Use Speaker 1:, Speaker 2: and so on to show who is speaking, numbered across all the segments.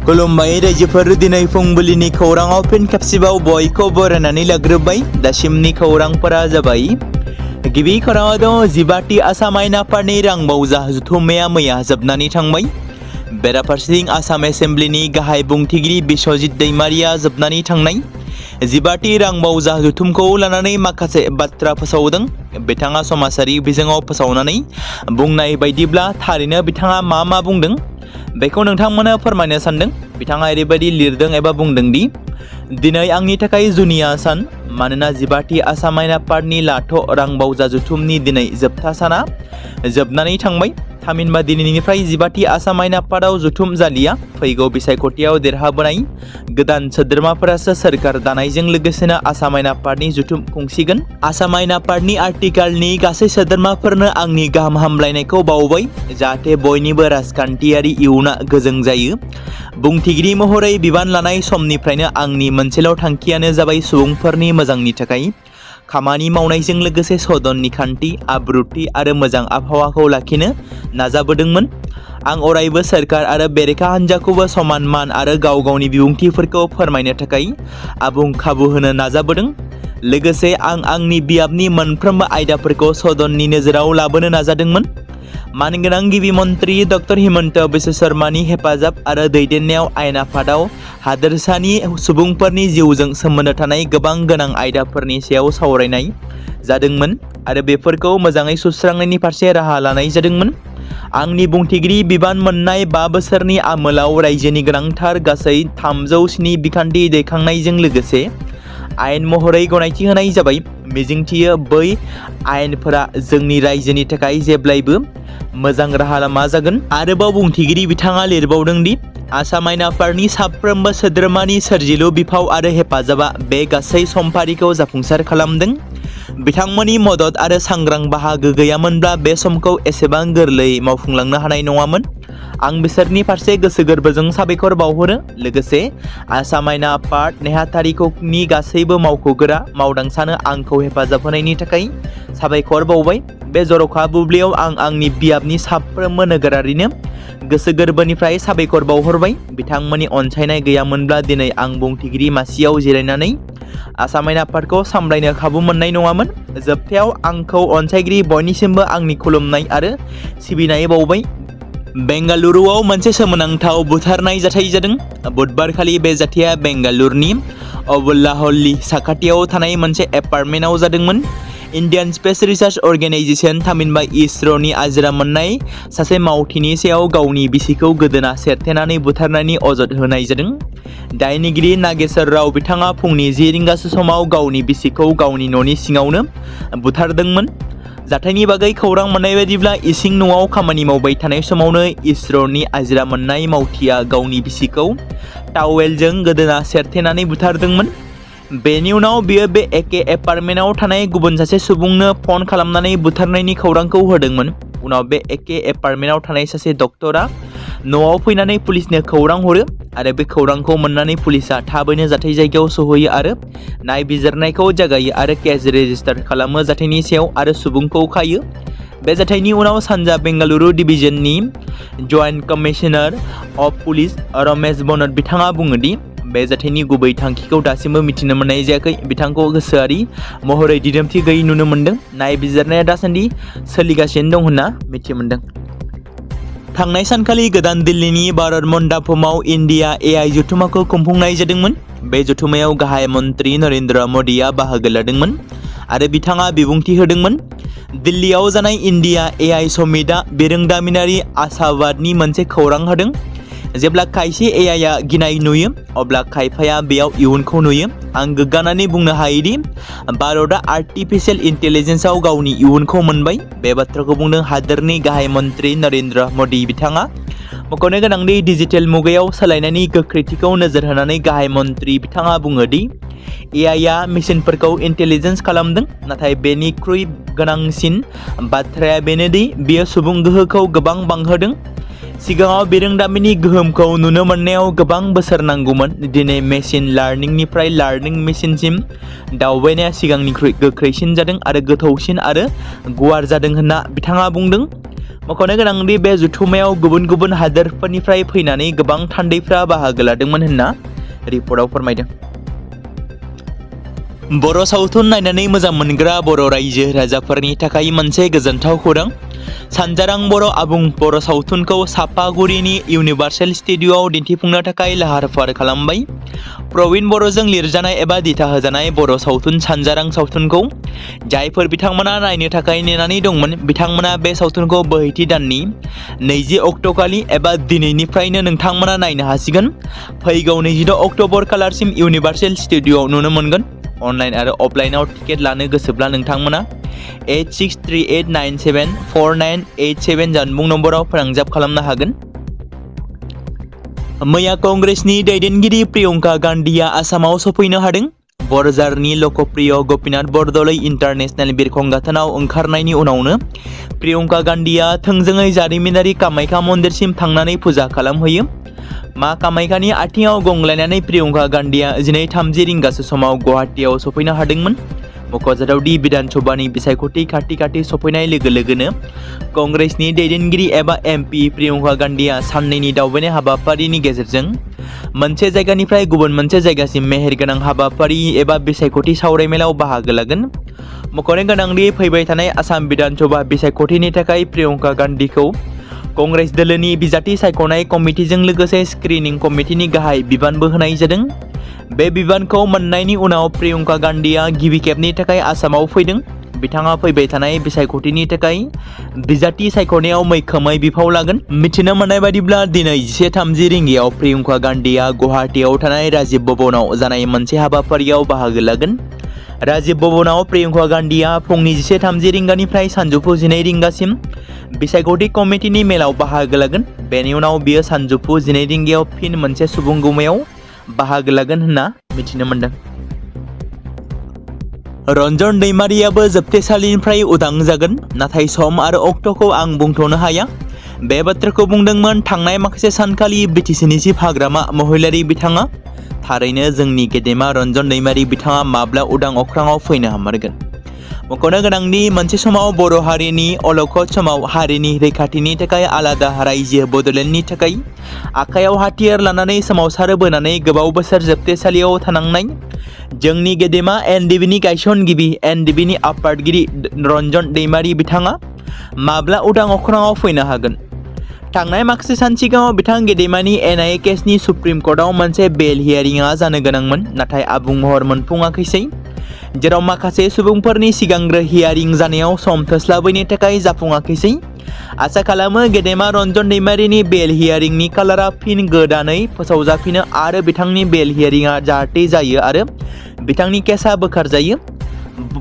Speaker 1: खुलुमबाय रायजोफोर, दिनै फुंबिलिनि खौराङाव फिन खेबसेबाव बयखौ बरायनानै लाग्रोबाय। दासिमनि खौरांफोरा जाबाय। गिबि खौराङाव दं, 15थि आसाम आयेन आफादनि रां बावजा जथुम्माया मैया जोबनानै थांबाय। बेराफारसेथिं आसाम एसेम्ब्लिनि गाहाय बुंथिगिरि बिस्वजित दैमारिया जोबनानै थांनाय 15थि रां बावजा जथुमखौ लानानै माखासे बाथ्रा फोसावदों। बिथाङा समाजारि बिजोङाव फोसावनानै बुंनाय बायदिब्ला थारैनो बिथाङा मा बुंदों बेखौ नोंथांमोननो फोरमायनो सानदों। बिथाङा ओरैबायदि लिरदों एबा बुंदों दि दिनै आंनि थाखाय जुनिया सान, मानोना 15थि आसाम आयेन आफादनि लाथ' रां बावजा जथुमनि दिनै जोबथा साना जोबनानै थांबाय। थामहिनबा दिनैनिफ्राय 15थि आसाम आयेन आफादाव जथुम जालिया। फैगौ बिसायख'थियाव देरहाबोनाय गोदान सोद्रोमाफोरासो सोरखार दानायजों लोगोसेनो आसाम आयेन आफादनि जथुम खुंसिगोन। आसाम आयेन आफादनि आर्टिकेलनि गासै सोद्रोमाफोरनो आंनि गाहाम हामलायनायखौ बावबाय, जाहाथे बयनिबो राजखान्थियारि इयुना गोजों जायो। बुंथिगिरि महरै बिबान लानाय समनिफ्रायनो आंनि मोनसेल' थांखियानो जाबाय सुबुंफोरनि मोजांनि थाखाय खामानि मावनायजों लोगोसे सदननि खान्थि, आब्रुथि आरो मोजां आबहावाखौ लाखिनो नाजाबोदोंमोन। आं अरायबो सोरखार आरो बेरेखा हान्जाखौबो समान मान आरो गाव गावनि बिबुंथिफोरखौ फोरमायनो थाखाय आबुं खाबु होनो नाजाबोदों। लोगोसे आं आंनि बियाबनि मोनफ्रोमबो आयदाफोरखौ सदननि नोजोराव लाबोनो नाजादोंमोन। मानगोनां गिबि मन्थ्रि डक्टर हिमन्त बिश्व शर्मानि हेफाजाब आरो दैदेननायाव आयेन आफादाव हादोरसानि सुबुंफोरनि जिउजों सोमोन्दो थानाय गोबां गोनां आयदाफोरनि सायाव सावरायनाय जादोंमोन आरो बेफोरखौ मोजाङै सुस्रांनायनि फारसे राहा लानाय जादोंमोन। आंनि बुंथिगिरि बिबान मोननाय 5 बोसोरनि आमोलाव रायजोनि गोनांथार गासै 307 बिखान्थि दैखांनायजों लोगोसे आयेन महरै गनायथि होनाय जाबाय। मिजिंथियो बै आयेनफोरा जोंनि रायजोनि थाखाय जेब्लायबो मोजां राहा लामा जागोन। आरोबाव बुंथिगिरि बिथाङा लिरबावदों दि आसाम आयेन आफादनि साफ्रोमबो सोद्रोमानि सोरजिलु बिफाव आरो हेफाजाबा बे गासै समफारिखौ जाफुंसार खालामदों। बिथांमोननि मदद आरो सांग्रां बाहागो गैयामोनब्ला बे समखौ एसेबां गोरलैयै मावफुंलांनो हानाय नङामोन। आं बिसोरनि फारसे गोसो गोरबोजों साबायखर बावहरो। लोगोसे आसाम आयेन आफाद नेहाथारिनि गासैबो मावख'गोरा मावदांसानो आंखौ हेफाजाब होनायनि थाखाय साबायखर बावबाय। बे जर'खा बुब्लियाव आं आंनि बियाबनि साफ्रोमबो नोगोरारिनो गोसो गोरबोनिफ्राय साबायखर बावहरबाय। बिथांमोननि अनसायनाय गैयामोनब्ला दिनै आं बुंथिगिरि मासियाव जिरायनानै आसाम आयेन आफादखौ सामलायनो खाबु मोननाय नङामोन। जोबथायाव आंखौ अनसायगिरि बयनिसिमबो आंनि खुलुमनाय आरो सिबिनाय बावबाय। बेंगालुरुआव मोनसे सोमोनांथाव बुथारनाय जाथाय जादों। बुधबारखालि बे जाथाया बेंगालुरुनि अबुल्लाहल्ली साखाथियाव थानाय मोनसे एपार्टमेन्टआव जादोंमोन। इन्डियान स्पेस रिसार्च अर्गेनाइजेशन थामहिनबा इसर'नि आजिरा मोननाय सासे मावथिनि सायाव गावनि बिसिखौ गोदोना सेरथेनानै बुथारनायनि अजद होनाय जादों। दायनिगिरि नागेश्वर राव बिथाङा फुंनि 10 रिंगासो समाव गावनि बिसिखौ गावनि न'नि सिङावनो बुथारदोंमोन। जाथायनि बागै खौरां मोननाय बायदिब्ला इसिं न'आव खामानि मावबाय थानाय समावनो इसर'नि आजिरा मोननाय मावथिया गावनि बिसिखौ टावेलजों गोदोना सेरथेनानै बुथारदोंमोन। बेनि उनाव बियो बे एखे एपार्टमेन्टआव थानाय गुबुन सासे सुबुंनो फन खालामनानै बुथारनायनि खौरांखौ होदोंमोन। उनाव बे एखे एपार्टमेन्टआव थानाय सासे डक्टरा न'आव फैनानै पुलिसनो खौरां हरो आरो बे खौरांखौ मोननानै पुलिसआ थाबैनो जाथाय जायगायाव सौहैयो आरो नायबिजिरनायखौ जागायो आरो केस रेजिस्टार खालामो जाथायनि सायाव आरो सुबुंखौ खायो। बे जाथायनि उनाव सानजा बेंगालुरु डिभिजननि joint commissioner of police Ramesh बनत बिथाङा बुङो दि बे जाथायनि गुबै थांखिखौ दासिमबो मिथिनो मोननाय जायाखै। बिथांखौ गोसोआरि महरै दिदोमथि गैयै नुनो मोनदों। नायबिजिरनाया दासान्दि सोलिगासिनो दं होनना मिथि मोनदों। थांनाय सानखालि गोदान दिल्लीनि भारत मण्डापमाव इन्डिया एआइ जथुम्माखौ खुंफुंनाय जादोंमोन। बे जथुम्मायाव गाहाय मन्थ्रि नरेन्द्र मदिआ बाहागो लादोंमोन आरो बिथाङा बिबुंथि होदोंमोन। दिल्लीयाव जानाय इन्डिया एआइ समिटआ बिरोंदामिनारि आशावादनि मोनसे खौरां होदों। जेब्ला खायसे एआइआ गिनाय नुयो अब्ला खायफाया बेयाव इयुनखौ नुयो। आं गोग्गानानै बुंनो हायोदि भारतआ आर्टिफिशियेल इन्टेलिजेन्सआव गावनि इयुनखौ मोनबाय। बे बाथ्राखौ बुंदों हादोरनि गाहाय मन्थ्रि नरेन्द्र मदि बिथाङा। मख'नो गोनांदि डिजिटेल मुगायाव सोलायनायनि गोख्रैथिखौ नोजोर होनानै गाहाय मन्थ्रि बिथाङा बुङो दि एआइआ मेसिनफोरखौ इन्टेलिजेन्स खालामदों, नाथाय बेनिख्रुइ गोनांसिन बाथ्राया बेनोदि बेयो सुबुं गोहोखौ गोबां बांहोदों। सिगाङाव बिरोंदामिननि गोहोमखौ नुनो मोननायाव गोबां बोसोर नांगौमोन। दिनै मेसिन लार्निंनिफ्राय लार्निं मेसिनसिम दावबायनाया सिगांनिख्रुइ गोख्रैसिन जादों आरो गोथौसिन आरो गुवार जादों होनना बिथाङा बुंदों। मख'नो गोनांदि बे जथुम्मायाव गुबुन गुबुन हादोरफोरनिफ्राय फैनानै गोबां थान्दैफ्रा बाहागो लादोंमोन होनना रिपर्टआव फोरमायदों। बर' सावथुन नायनानै मोजां मोनग्रा बर' रायजो राजाफोरनि थाखाय मोनसे गोजोनथाव खौरां। सानजारां बर' आबुं बर' सावथुनखौ सापागुरिनि इउनिभार्सेल स्टुडिअ'आव दिन्थिफुंनो थाखाय लाहार फाहार खालामबाय। प्रवीण बर'जों लिरजानाय एबा दिथा होजानाय बर' सावथुन सानजारां सावथुनखौ जायफोर बिथांमोना नायनो थाखाय नेनानै दंमोन बिथांमोना बे सावथुनखौ बोहैथि दाननि 20 अक्ट'खालि एबा दिनैनिफ्रायनो नोंथांमोना नायनो हासिगोन। फैगौ 26 अक्ट'बर खालारसिम इउनिभार्सेल स्टुडिअ'आव नुनो मोनगोन। अनलाइन आरो अफलाइनाव टिकेट लानो गोसोब्ला नोंथांमोना 8638974987 जानबुं नम्बराव फोनांजाब खालामनो हागोन। मैया कंग्रेसनि दैदेनगिरि प्रियंका गान्धीआ आसामाव सफैनो हादों। बरझारनि लकप्रिय गपिनाथ बरदलै इन्टारनेशनेल बिरखं गाथोनाव ओंखारनायनि उनावनो प्रियंका गान्धीआ थोंजोङै जारिमिनारि कामाख्या मन्दिरसिम थांनानै फुजा खालामहैयो। मा कामाख्यानि आथिङाव गंलायनानै प्रियंका गान्धीआ 12:30 रिंगासो समाव गुवाहाटीआव सफैनो हादोंमोन। मख'जाथावदि बिधान सभानि बिसायख'थि खाथि सफैनाय लोगो लोगोनो कंग्रेसनि दैदेनगिरि एबा MP प्रियंका गान्धीआ साननैनि दावबायनाय हाबाफारिनि गेजेरजों मोनसे जायगानिफ्राय गुबुन मोनसे जायगासिम मेहेरगोनां हाबाफारि एबा बिसायख'थि सावरायमेलाव बाहागो लागोन। मख'नो गोनांदि फैबाय थानाय आसाम बिधान सभा बिसायख'थिनि थाखाय प्रियंका गान्धीखौ कंग्रेस दोलोनि बिजाथि सायख'नाय कमिटिजों लोगोसे स्क्रिनिं कमिटिनि गाहाय बिबानबो होनाय जादों। बे बिबानखौ मोननायनि उनाव प्रियंका गान्धीआ गिबि खेबनि थाखाय आसामाव फैदों। बिथाङा फैबाय थानाय बिसायख'थिनि थाखाय बिजाथि सायख'नायाव मैखोमै बिफाव लागोन। मिथिनो मोननाय बादिब्ला दिनै 11:30 रिंगायाव प्रियंका गान्धीआ गुवाहाटीआव थानाय राजीव भवनाव जानाय मोनसे हाबाफारियाव बाहागो लागोन। राजीव भवनाव प्रियंका गान्धीआ फुंनि 11:30 रिंगानिफ्राय सानजौफु 12 रिंगासिम बिसायख'थि कमिटिनि मेलाव बाहागो लागोन। बेनि उनाव बियो सानजौफु 12 रिंगायाव फिन मोनसे सुबुंगुमायाव बाहागो लागोन होनना मिथिनो मोनदों। रन्जन दैमारियाबो जोबथेसालिनिफ्राय उदां जागोन, नाथाय सम आरो अक्ट'खौ आं बुंथ'नो हाया। बे बाथ्राखौ बुंदोंमोन थांनाय माखासे सानखालि BTCनि चिफ हाग्रामा महिलारि बिथाङा। थारैनो जोंनि गेदेमा रन्जन दैमारि बिथाङा माब्ला उदां अख्राङाव फैनो हामारगोन। मख'नो गोनांदि मोनसे समाव बर' हारिनि अलखद समाव हारिनि रैखाथिनि थाखाय आलादा रायजो बड'लेण्डनि थाखाय आखायाव हाथियार लानानै सोमावसारबोनानै गोबाव बोसोर जोबथेसालियाव थानांनाय जोंनि गेदेमा NDBनि गायसनगिरि NDBनि आफादगिरि रन्जन दैमारि बिथाङा माब्ला उदां अख्राङाव फैनो हागोन। थांनाय माखासे सान सिगाङाव बिथां गेदेमानि NIA केसनि सुप्रिम कर्टआव मोनसे बेल हियारिंआ जानो गोनांमोन, नाथाय आबुं महर मोनफुङाखैसै, जेराव माखासे सुबुंफोरनि सिगांग्रो हियारिं जानायाव सम थोस्लाबैनि थाखाय जाफुङाखैसै। आसा खालामो गेदेमा रन्जन दैमारिनि बेल हियारिंनि कालारा फिन गोदानै फोसावजाफिनो आरो बिथांनि बेल हियारिंआ जाहाथे जायो आरो बिथांनि केसआ बोखारजायो।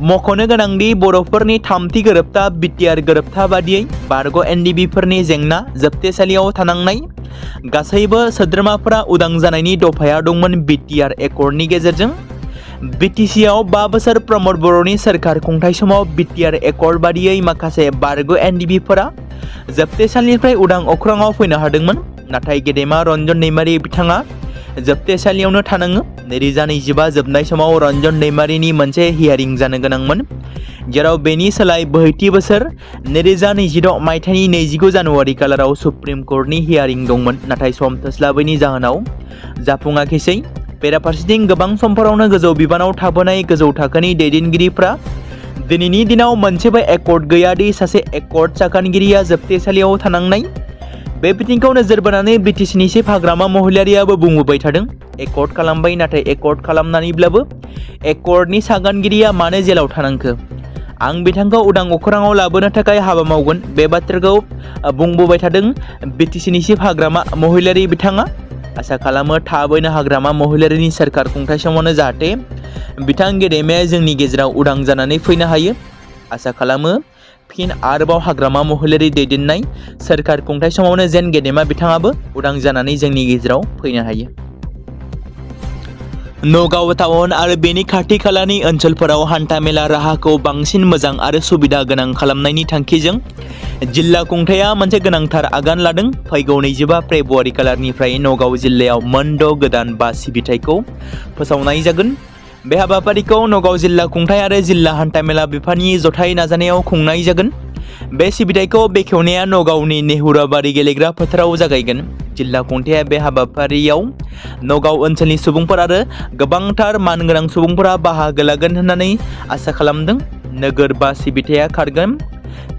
Speaker 1: मख'नो गोनांदि बर'फोरनि थामथि गोरोबथा BTR गोरोबथा बादियै बारग' NDBफोरनि जेंना जोबथेसालियाव थानांनाय गासैबो सोद्रोमाफोरा उदां जानायनि दफाया दंमोन BTR एकर्डनि गेजेरजों। BTCआव 5 बोसोर प्रमद बर'नि सोरखार खुंथाय समाव BTR एकर्ड बादियै माखासे बारग' NDBफोरा जोबथेसालिनिफ्राय उदां अख्राङाव फैनो हादोंमोन, नाथाय गेदेमा रन्जन दैमारि बिथाङा जोबथेसालियावनो थानाङो। 2025 जोबनाय समाव रन्जन दैमारिनि मोनसे हियारिं जानो गोनांमोन, जेराव बेनि सोलाय बोहैथि बोसोर 2026 मायथाइनि 29 जानुवारि खालाराव सुप्रिम कर्टनि हियारिं दंमोन, नाथाय सम थोस्लाबैनि जाहोनाव जाफुङाखैसै। बेराफारसेथिं गोबां समफोरावनो गोजौ बिबानाव थाबोनाय गोजौ थाखोनि दैदेनगिरिफ्रा दिनैनि दिनाव मोनसेबो एकर्ड गैयादि सासे एकर्ड सागानगिरिया जोबथेसालियाव थानांनाय। बे बिथिंखौ नोजोर बोनानै BTCनि चिफ हाग्रामा महिलारियाबो बुंबोबाय थादों, एकर्ड खालामबाय, नाथाय एकर्ड खालामनानैब्लाबो एकर्डनि सागानगिरिया मानो जेलाव थानांखो? आं बिथांखौ उदां अख्राङाव लाबोनो थाखाय हाबा मावगोन। बे बाथ्राखौ बुंबोबाय थादों BTCनि चिफ हाग्रामा महिलारि बिथाङा। आसा खालामो थाबैनो हाग्रामा महिलारिनि सोरखार खुंथाय समावनो जाहाथे बिथां गेदेमाया जोंनि गेजेराव उदां जानानै फैनो हायो। आसा खालामो फिन आरोबाव हाग्रामा महिलारि दैदेननाय सोरखार खुंथाय समावनो जेन गेदेमा बिथाङाबो उदां जानानै जोंनि गेजेराव फैनो हायो। नगाव टाउन आरो बेनि खाथि खालानि ओनसोलफोराव हान्थामेला राहाखौ बांसिन मोजां आरो सुबिदा गोनां खालामनायनि थांखिजों जिल्ला खुंथाया मोनसे गोनांथार आगान लादों। फैगौ 25 फेब्रुवारि खालारनिफ्राय नगाव जिल्लायाव मोन' गोदान बास सिबिथायखौ फोसावनाय जागोन। बे हाबाफारिखौ नगाव जिल्ला खुंथाय आरो जिल्ला हान्थामेला बिफाननि जथाय नाजानायाव खुंनाय जागोन। बे सिबिथायखौ बेखेवनाया नगावनि नेहुराबारि गेलेग्रा फोथाराव जागायगोन। जिल्ला खुंथाया बे हाबाफारियाव नगाव ओनसोलनि सुबुंफोर आरो गोबांथार मानगोनां सुबुंफोरा बाहागो लागोन होननानै आसा खालामदों। नोगोर बास सिबिथाया खारगोन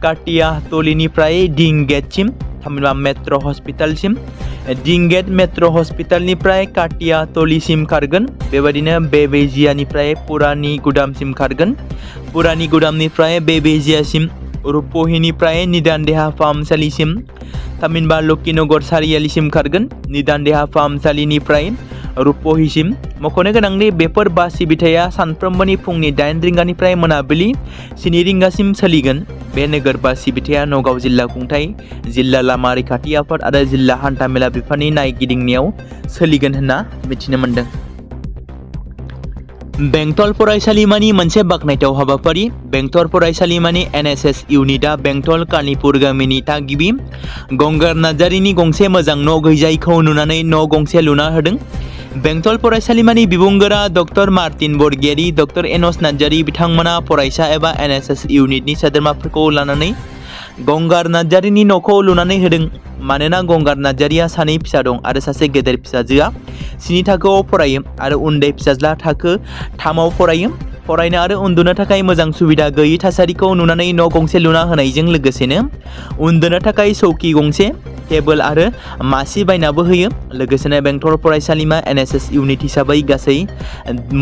Speaker 1: काटिया टलिनिफ्राय दिंगेटसिम, थामहिनबा मेट्र' हस्पिटालसिम, दिंगेट मेट्र' हस्पिटालनिफ्राय काटिया टलिसिम खारगोन। बेबायदिनो बेबेजियानिफ्राय पुरानि गुदामसिम खारगोन, पुरानि गुदामनिफ्राय बेबेजियासिम, रुपहिनिफ्राय निदान देहा फाहामसालिसिम, थामहिनबा लक्कीनगर सारियालिसिम खारगोन, निदान देहा फाहामसालिनिफ्राय रुपहिसिम। मख'नो गोनांदि बेफोर बास सिबिथाया सानफ्रोमबोनि फुंनि 8 रिंगानिफ्राय मोनाबिलि 7 रिंगासिम सोलिगोन। बे नोगोर बास सिबिथाया नगाव जिल्ला खुंथाय, जिल्ला लामा रैखाथि आफाद आरो जिल्ला हान्थामेला बिफाननि नायगिदिंनायाव सोलिगोन होनना मिथिनो मोन्दों। बेंटल फरायसालिमानि मोनसे बाख्नायथाव हाबाफारि। बेंटल फरायसालिमानि NSS इउनिटआ बेंटल कानिपुर गामिनि थागिबि गंगार नार्जारिनि गंसे मोजां न' गैजायैखौ नुनानै न' गंसे लुना होदों। बेंटल फरायसालिमानि बिबुंगोरा डक्टर मार्टिन बरगयारी, डक्टर एनस नार्जारि बिथांमोना फरायसा एबा NSS इउनिटनि सोद्रोमाफोरखौ लानानै गंगार नार्जारिनि न'खौ लुनानै होदों। मानोना गंगार नार्जारिया सानै फिसा दं आरो सासे गेदेर फिसाजोआ 7 थाखोआव फरायो आरो उन्दै फिसाज्ला थाखो 3आव फरायो। फरायनो आरो उन्दुनो थाखाय मोजां सुबिदा गैयै थासारिखौ नुनानै न' गंसे लुना होनायजों लोगोसेनो उन्दुनो थाखाय चौकी गंसे, टेबोल आरो मासि बायनाबो होयो। लोगोसेनो बेंटल फरायसालिमा NSS इउनिट हिसाबै गासै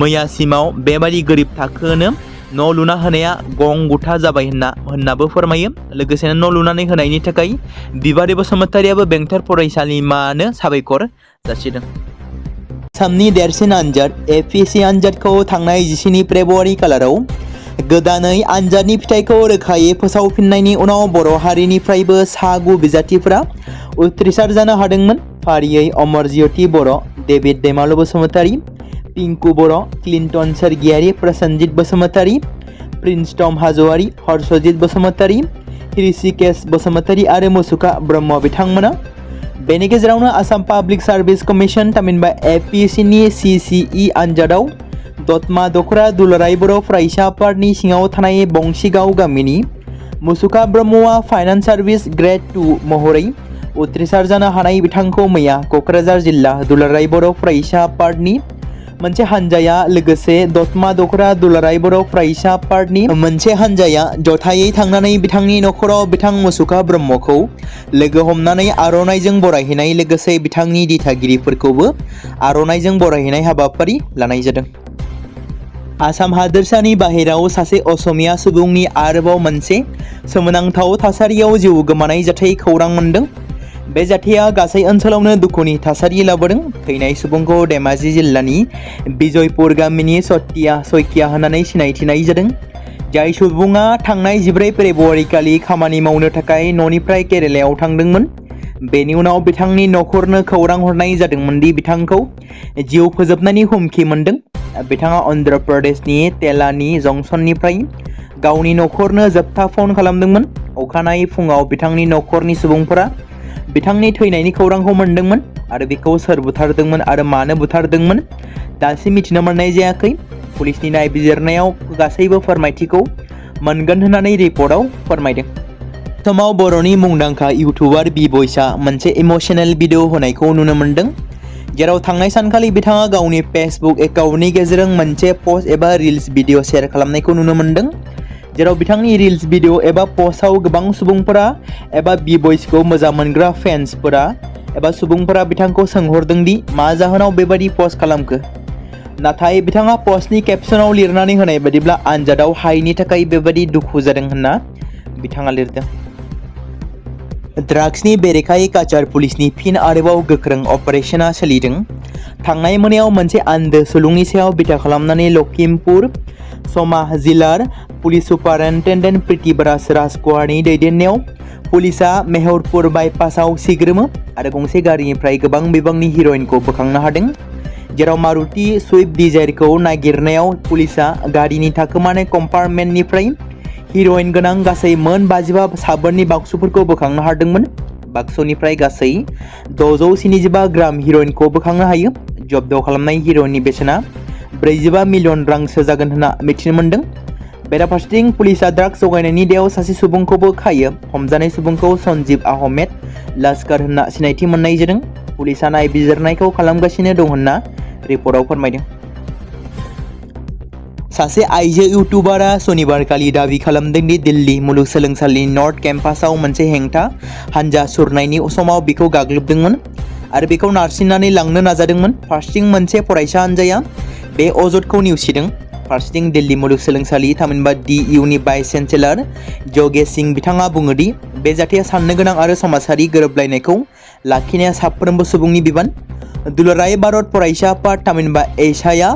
Speaker 1: मैयासिमाव बेबादि गोरिब थाखोनो न' लुना होनाया गं गुथा जाबाय होननाबो फोरमायो। लोगोसेनो न' लुनानै होनायनि थाखाय बिबारि बसुमतारियाबो बेंटल फरायसालिमानो साबायखर जासिदों। आसामनि देरसिन आनजाद APSC आनजादखौ थांनाय 14 फेब्रुवारि खालाराव गोदानै आनजादनि फिथाइखौ रोखायै फोसावफिननायनि उनाव बर' हारिनिफ्रायबो सा 9 बिजाथिफोरा उथ्रिसार जानो हादोंमोन। फारियै अमरज्योति बर', डेभिड दैमालु बसुमतारी, पिंकु बर', क्लिन्टन सोरगियारि, प्रसेनजित बसुमतारी, प्रिन्स टम हाज'वारि, हर्षजित बसुमतारी, ऋषिकेश बसुमतारी आरो मुसुखा ब्रह्म बिथांमोना। बेनि गेजेरावनो आसाम पाब्लिक सार्भिस कमिसन थामहिनबा APSC नि CCE आनजादाव दतमा दखरा दुलाराय बर' फरायसा आफादनि सिङाव थानाय बंसिगाव गामिनि मुसुखा ब्रह्मआ फाइनान्स सार्भिस ग्रेड 2 महरै उथ्रिसार जानो हानाय बिथांखौ मैया क'क्राझार जिल्ला दुलाराय बर' फरायसा आफादनि मोनसे हानजाया लोगोसे दतमा दखरा दुलाराय बर' फरायसा आफादनि मोनसे हानजाया जथायै थांनानै बिथांनि नखराव बिथां मुसुखा ब्रह्मखौ लोगो हमनानै आर'नाइजों बरायहैनाय लोगोसे बिथांनि दिथागिरिफोरखौबो आर'नाइजों बरायहैनाय हाबाफारि लानाय जादों। आसाम हादोरसानि बाहेराव सासे असमिया सुबुंनि आरोबाव मोनसे सोमोनांथाव थासारियाव जिउ गोमानाय जाथाय खौरां मोनदों। बे जाथाया गासै ओनसोलावनो दुखुनि थासारि लाबोदों। थैनाय सुबुंखौ धेमाजि जिल्लानि बिजयपुर गामिनि सतिया सयकिया होननानै सिनायथिनाय जादों। जाय सुबुङा थांनाय 14 फेब्रुवारि खालि खामानि मावनो थाखाय न'निफ्राय केरेलायाव थांदोंमोन। बेनि उनाव बिथांनि नखरनो खौरां हरनाय जादोंमोन दि बिथांखौ जिउ फोजोबनायनि हुमखि मोनदों। बिथाङा अन्ध्र प्रदेशनि तेलानी जंक्शननिफ्राय गावनि नखरनो जोबथा फन खालामदोंमोन। अखानायै फुङाव बिथांनि नखरनि सुबुंफोरा बिथांनि थैनायनि खौरांखौ मोनदोंमोन आरो बिखौ सोर बुथारदोंमोन आरो मानो बुथारदोंमोन दासिम मिथिनो मोननाय जायाखै। पुलिसनि नायबिजिरनायाव गासैबो फोरमायथिखौ मोनगोन होननानै रिपर्टआव फोरमायदों। समाव बर'नि मुंदांखा इउटुबार बि-बयसआ मोनसे इमोशनेल भिडिअ होनायखौ नुनो मोनदों। जेराव थांनाय सानखालि बिथाङा गावनि फेसबुक एकाउन्टनि गेजेरजों मोनसे पस्ट एबा रिल्स भिडिअ शेयार खालामनायखौ नुनो मोनदों। जेराव बिथांनि रिल्स भिडिअ एबा पस्टआव गोबां सुबुंफोरा एबा बि-बयसखौ मोजां मोनग्रा फेन्सफोरा एबा सुबुंफोरा बिथांखौ सोंहरदों दि मा जाहोनाव बेबादि पस्ट खालामखो। नाथाय बिथाङा पस्टनि केप्शनाव लिरनानै होनाय बायदिब्ला आनजादाव हायैनि थाखाय बेबादि दुखु जादों होनना बिथाङा लिरदों। ड्राग्सनि बेरेखायै काछार पुलिसनि फिन आरोबाव गोख्रों अपारेशना सोलिदों। थांनाय मोनायाव मोनसे आन्दो सुलुंनि सायाव बिथा खालामनानै लखिमपुर समा जिल्लार पुलिस सुपारिनटेन्डेन्ट प्रिथिबराज राजकुमारनि दैदेननायाव पुलिसआ मेहरपुर बाइपासाव सिग्रोमो आरो गंसे गारिनिफ्राय गोबां बिबांनि हिर'इनखौ बोखांनो हादों। जेराव मारुति सुइफ्ट डिजायरखौ नागिरनायाव पुलिसआ गारिनि थाखोमानाय कम्पार्टमेन्टनिफ्राय हिर'इन गोनां गासै मोन 55 साबोननि बाक्सुफोरखौ बोखांनो हादोंमोन। बाक्सुनिफ्राय गासै 675 ग्राम हिर'इनखौ बोखांनो हायो। जब्द खालामनाय हिर'इननि बेसेना 45 मिलियन रांसो जागोन होनना मिथिनो मोनदों। बेराफारसेथिं पुलिसा ड्राग्स जगायनायनि दायाव सासे सुबुंखौबो खायो। हमजानाय सुबुंखौ सन्जीब आहमेद लास्कार होनना सिनायथि मोननाय जादों। पुलिसा नायबिजिरनायखौ खालामगासिनो दं होनना रिपर्टआव फोरमायदों। सासे आइजो इउटुबारा सनिबारखालि दाबि खालामदों दि दिल्ली मुलुगसोलोंसालिनि नर्थ केम्पासाव मोनसे हेंथा हानजा सुरनायनि समाव बिखौ गाग्लोबदोंमोन आरो बिखौ नारसिननानै लांनो नाजादोंमोन। फारसेथिं मोनसे फरायसा हानजाया बे अजदखौ नेवसिदों। फारसेथिं दिल्ली मुलुगसोलोंसालि थामहिनबा DUनि भाइस चेन्सेलर जगेश सिंह बिथाङा बुङो दि बे जाथाया साननो गोनां आरो समाजारि गोरोबलायनायखौ लाखिनाया साफ्रोमबो सुबुंनि बिबान। दुलाराय भारत फरायसा आफाद थामहिनबा एसाया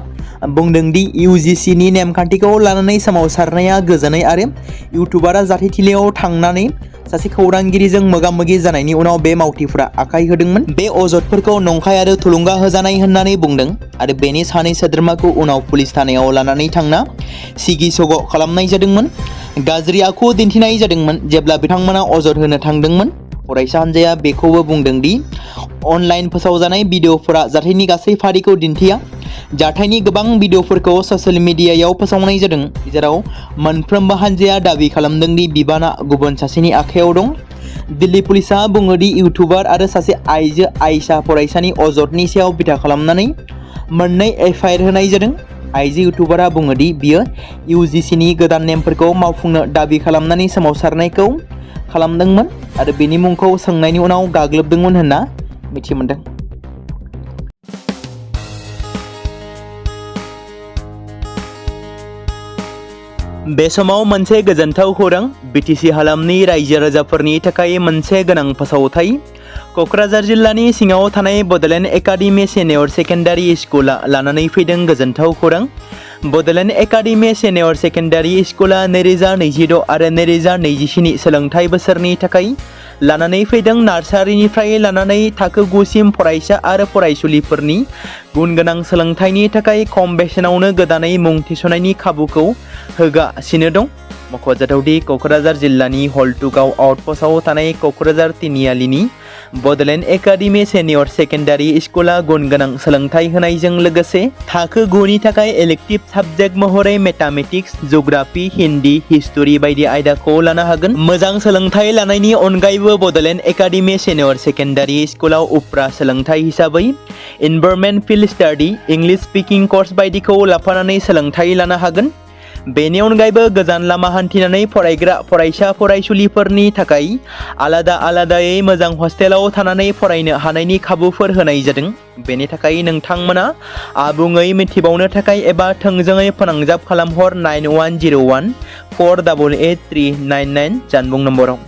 Speaker 1: बुंदों दि UGCनि नेमखान्थिखौ लानानै सोमावसारनाया गोजोनै आरो इउटुबारा जाथायथिलियाव थांनानै सासे खौरांगिरिजों मोगा-मोगि जानायनि उनाव बे मावथिफोरा आखाइ होदोंमोन। बे अजदफोरखौ नंखाय आरो थुलुंगा होजानाय होननानै बुंदों आरो बेनि सानै सोद्रोमाखौ उनाव पुलिस थानायाव लानानै थांना सिगि-सग' खालामनाय जादोंमोन। गाज्रि आखु दिन्थिनाय जादोंमोन जेब्ला बिथांमोना अजद होनो थांदोंमोन। फरायसा हानजाया बेखौबो बुंदों दि अनलाइन फोसावजानाय भिडिअफोरा जाथायनि गासै फारिखौ दिन्थिया। जाथायनि गोबां भिडिअफोरखौ ससियेल मिडियायाव फोसावनाय जादों, जेराव मोनफ्रोमबो हानजाया दाबि खालामदों दि बिबाना गुबुन सासेनि आखायाव दं। दिल्ली पुलिसआ बुङो दि इउटुबार आरो सासे आइजो आयशा फरायसानि अजदनि सायाव बिथा खालामनानै मोननै FIR होनाय जादों। आइजो इउटुबारा बुङो दि बियो UGCनि गोदान नेमफोरखौ मावफुंनो दाबि खालामनानै सोमावसारनायखौ खालामदोंमोन आरो बेनि मुंखौ सोंनायनि उनाव गाग्लोबदोंमोन होनना मिथिमोनदों। बे समाव मोनसे गोजोनथाव खौरां। BTC हालामनि रायजो राजाफोरनि थाखाय मोनसे गोनां फोसावथाय। क'क्राझार जिल्लानि सिङाव थानाय बड'लेण्ड एकाडेमि सिनियर सेकेन्डारि स्कुला लानानै फैदों गोजोनथाव खौरां। बड'लेण्ड एकाडेमि सिनियर सेकेन्डारि स्कुला 2026 आरो 2027 सोलोंथाइ बोसोरनि थाखाय लानानै फैदों नार्सारिनिफ्राय लानानै थाखो 9 सिम फरायसा आरो फरायसुलिफोरनि गुनगोनां सोलोंथाइनि थाखाय खम बेसेनावनो गोदानै मुं थिसननायनि खाबुखौ होगासिनो दं। मख'जाथावदि क'क्राझार जिल्लानि हल्टुगाव आउटपस्टआव थानाय क'क्राझार तिनिआलिनि बड'लेण्ड एकाडेमि सिनियर सेकेन्डारि स्कुला गुनगोनां सोलोंथाइ होनायजों लोगोसे थाखो 9 नि थाखाय इलेक्टिभ साबजेक्ट महरै मेथामेटिक्स, जिअ'ग्राफि, हिन्दी, हिस्टरि बायदि आयदाखौ लानो हागोन। मोजां सोलोंथाइ लानायनि अनगायैबो बड'लेण्ड एकाडेमि सिनियर सेकेन्डारि स्कुलाव उफ्रा सोलोंथाइ हिसाबै environment field study, English speaking course बायदिखौ लाफानानै सोलोंथाइ लानो हागोन। बेनि अनगायैबो गोजान लामा हान्थिनानै फरायग्रा फरायसा फरायसुलिफोरनि थाखाय आलादायै मोजां हस्टेलाव थानानै फरायनो हानायनि खाबुफोर होनाय जादों। बेनि थाखाय नोंथांमोना आबुङै मिथिबावनो थाखाय एबा थोंजोङै फोनांजाब खालामहर 9101 488 399 जानबुं नम्बराव।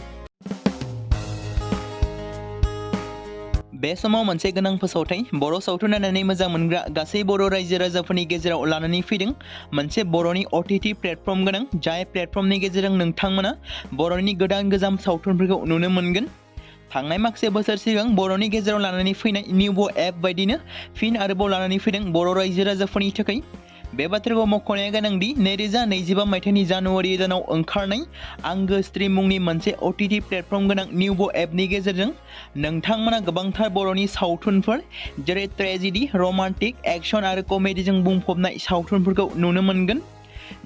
Speaker 1: बे समाव मोनसे गोनां फोसावथाय। बर' सावथुन नायनानै मोजां मोनग्रा गासै बर' रायजो राजाफोरनि गेजेराव लानानै फैदों मोनसे बर'नि OTT प्लेटफर्म गोनां, जाय प्लेटफर्मनि गेजेरजों नोंथांमोना बर'नि गोदान सावथुनफोरखौ नुनो मोनगोन। थांनाय माखासे बोसोर सिगां बर'नि गेजेराव लानानै फैनाय निउबो एप बायदिनो फिन आरोबाव लानानै फैदों बर' रायजो राजाफोरनि थाखाय। बे बाथ्राखौ मख'नाया गोनांदि 2025 मायथाइनि जानुवारि दानाव ओंखारनाय आंगो स्ट्रिम मुंनि मोनसे OTT प्लेटफर्म गोनां निउबो एपनि गेजेरजों नोंथांमोना गोबांथार बर'नि सावथुनफोर जेरै ट्रेजेडि, रमान्टिक, एक्शन आरो कमेडिजों बुंफबनाय सावथुनफोरखौ नुनो मोनगोन।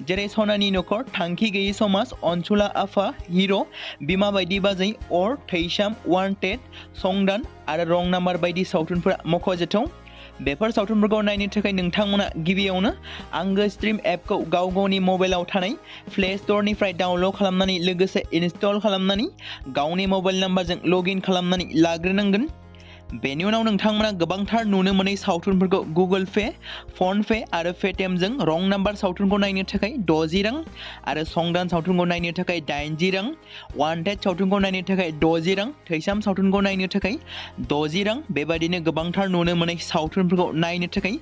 Speaker 1: जेरै सनानि नखर, थांखि गैयै समाज, अनसुला आफा, हिर', बिमा बायदि बाजै, अर, थैसाम, वान्टेड, संदान आरो रं नाम्बार बायदि सावथुनफोरा मख'जाथाव। बेफोर सावथुनफोरखौ नायनो थाखाय नोंथांमोना गिबियावनो आंगो स्ट्रिम एपखौ गावनि मबाइलाव थानाय प्ले स्ट'रनिफ्राय डाउनल'ड खालामनानै लोगोसे इनस्टल खालामनानै गावनि मबाइल नाम्बारजों लगइन खालामनानै लाग्रोनांगोन। बेनि उनाव नोंथांमोना गोबांथार नुनो मोनै सावथुनफोरखौ गुगोल पे, फन पे आरो पेटिएमजों रं नाम्बार सावथुनखौ नायनो थाखाय 60 रां आरो संदान सावथुनखौ नायनो थाखाय 80 रां, वान्टेड सावथुनखौ नायनो थाखाय 60 रां, थैसाम सावथुनखौ नायनो थाखाय 60 रां बेबायदिनो गोबांथार नुनो मोनै सावथुनफोरखौ नायनो थाखाय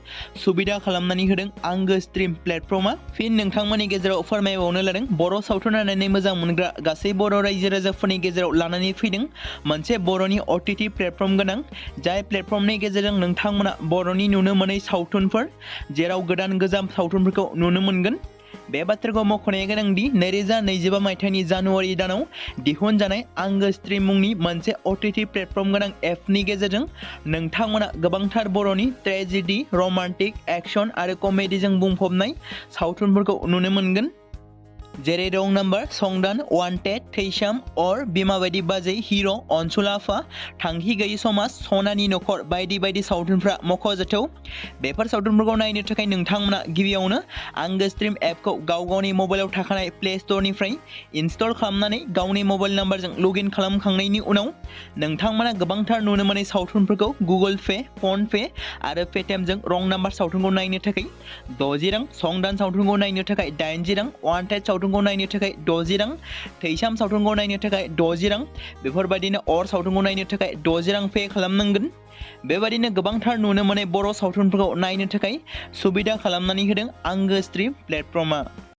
Speaker 1: सुबिदा खालामनानै होदों आंगो स्ट्रिम प्लेटफर्मा। फिन नोंथांमोननि गेजेराव फोरमायबावनो लादों बर' सावथुन नायनानै मोजां मोनग्रा गासै बर' रायजो राजाफोरनि गेजेराव लानानै फैदों मोनसे बर'नि OTT प्लेटफर्म गोनां, जाय प्लेटफर्मनि गेजेरजों नोंथांमोना बर'नि नुनो मोनै सावथुनफोर जेराव गोजाम सावथुनफोरखौ नुनो मोनगोन। बे बाथ्राखौ मख'नाया गोनांदि 2025 मायथाइनि जानुवारि दानाव दिहुनजानाय आंगो स्ट्रिम मुंनि मोनसे OTT प्लेटफर्म गोनां एपनि गेजेरजों नोंथांमोना गोबांथार बर'नि ट्रेजेडि, रमान्टिक, एक्शन आरो कमेडिजों बुंफबनाय सावथुनफोरखौ नुनो मोनगोन। जेरै रं नाम्बार संदान वान्टेड थैसाम अर बिमा बायदि बाजै हिर' अनसुलाफा थांखि गैयि समाज सनानि नखर बायदि बायदि सावथुनफ्रा मख'जाथाव। बेफोर सावथुनफोरखौ नायनो थाखाय नोंथांमोना गिबियावनो आंगो स्ट्रिम एपखौ गाव गावनि मबाइलाव थाखानाय प्ले स्ट'रनिफ्राय इनस्टल खालामनानै गावनि मबाइल नाम्बारजों लगइन खालामखांनायनि उनाव नोंथांमोना गोबांथार नुनो मोनै सावथुनफोरखौ गुगोल पे, फन पे आरो पेटिएमजों रं नाम्बार सावथुनखौ नायनो थाखाय 60 रां, संदान सावथुनखौ नायनो थाखाय 80 रां, वान्टेड सावथुनखौ नायनो थाखाय 60 रां, थैसाम सावथुनखौ नायनो थाखाय 60 रां, बेफोरबायदिनो अर सावथुनखौ नायनो थाखाय 60 रां पे खालामनांगोन। बेबायदिनो गोबांथार नुनो मोनै बर' सावथुनफोरखौ नायनो थाखाय सुबिदा खालामनानै होदों आंगो स्ट्रिम प्लेटफर्मआ।